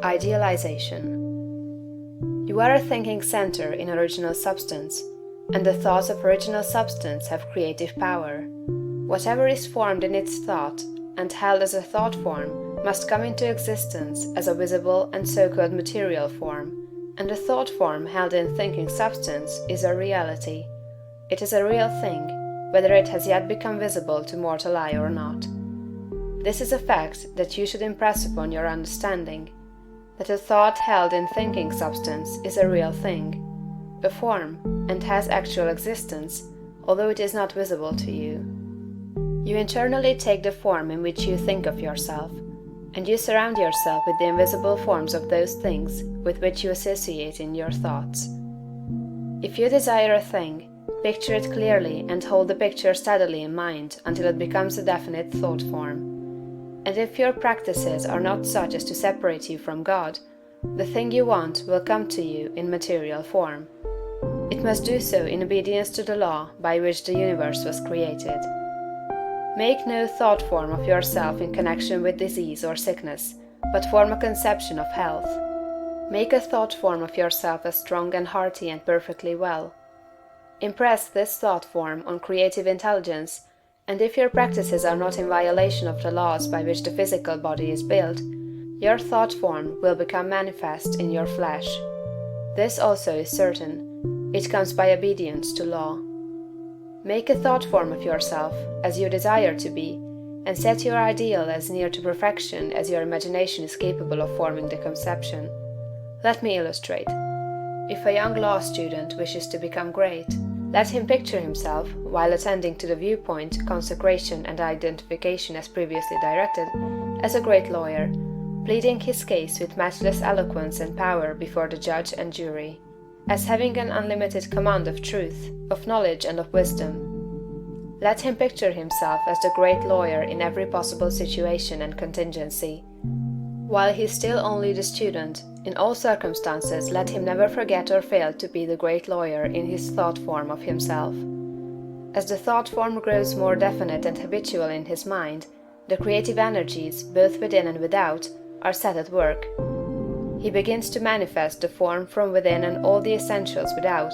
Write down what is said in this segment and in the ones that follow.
Idealization. You are a thinking center in original substance, and the thoughts of original substance have creative power. Whatever is formed in its thought and held as a thought form must come into existence as a visible and so-called material form, and a thought form held in thinking substance is a reality. It is a real thing, whether it has yet become visible to mortal eye or not. This is a fact that you should impress upon your understanding, that a thought held in thinking substance is a real thing, a form, and has actual existence, although it is not visible to you. You internally take the form in which you think of yourself, and you surround yourself with the invisible forms of those things with which you associate in your thoughts. If you desire a thing, picture it clearly and hold the picture steadily in mind until it becomes a definite thought form. And if your practices are not such as to separate you from God, the thing you want will come to you in material form. It must do so in obedience to the law by which the universe was created. Make no thought form of yourself in connection with disease or sickness, but form a conception of health. Make a thought form of yourself as strong and hearty and perfectly well. Impress this thought form on creative intelligence, and if your practices are not in violation of the laws by which the physical body is built, your thought form will become manifest in your flesh. This also is certain. It comes by obedience to law. Make a thought form of yourself as you desire to be, and set your ideal as near to perfection as your imagination is capable of forming the conception. Let me illustrate. If a young law student wishes to become great, let him picture himself, while attending to the viewpoint, consecration, and identification as previously directed, as a great lawyer, pleading his case with matchless eloquence and power before the judge and jury, as having an unlimited command of truth, of knowledge, and of wisdom. Let him picture himself as the great lawyer in every possible situation and contingency. While he is still only the student, in all circumstances let him never forget or fail to be the great lawyer in his thought form of himself. As the thought form grows more definite and habitual in his mind, the creative energies, both within and without, are set at work. He begins to manifest the form from within, and all the essentials without,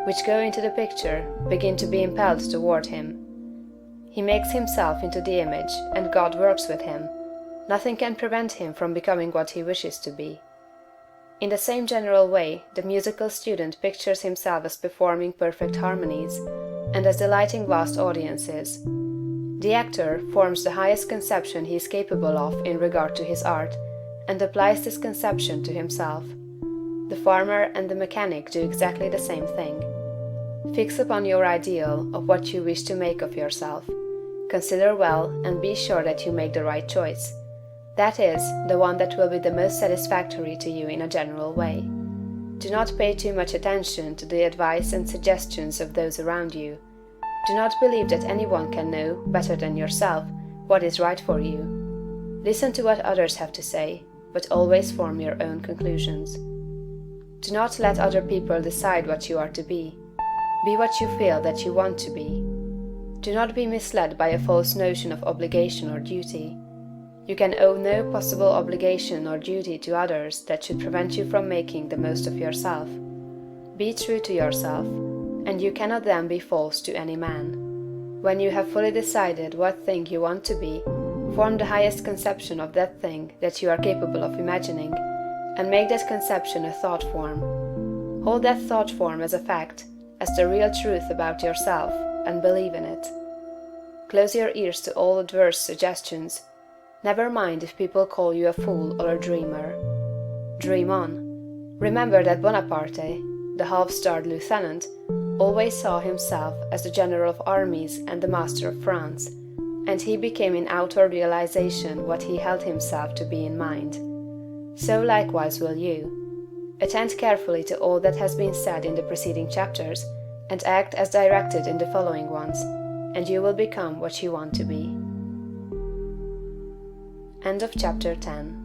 which go into the picture, begin to be impelled toward him. He makes himself into the image, and God works with him. Nothing can prevent him from becoming what he wishes to be. In the same general way, the musical student pictures himself as performing perfect harmonies, and as delighting vast audiences. The actor forms the highest conception he is capable of in regard to his art, and applies this conception to himself. The farmer and the mechanic do exactly the same thing. Fix upon your ideal of what you wish to make of yourself. Consider well, and be sure that you make the right choice. That is, the one that will be the most satisfactory to you in a general way. Do not pay too much attention to the advice and suggestions of those around you. Do not believe that anyone can know, better than yourself, what is right for you. Listen to what others have to say, but always form your own conclusions. Do not let other people decide what you are to be. Be what you feel that you want to be. Do not be misled by a false notion of obligation or duty. You can owe no possible obligation or duty to others that should prevent you from making the most of yourself. Be true to yourself, and you cannot then be false to any man. When you have fully decided what thing you want to be, form the highest conception of that thing that you are capable of imagining, and make that conception a thought form. Hold that thought form as a fact, as the real truth about yourself, and believe in it. Close your ears to all adverse suggestions. Never mind if people call you a fool or a dreamer. Dream on. Remember that Bonaparte, the half-starved lieutenant, always saw himself as the general of armies and the master of France, and he became in outer realization what he held himself to be in mind. So likewise will you. Attend carefully to all that has been said in the preceding chapters, and act as directed in the following ones, and you will become what you want to be. End of chapter 10.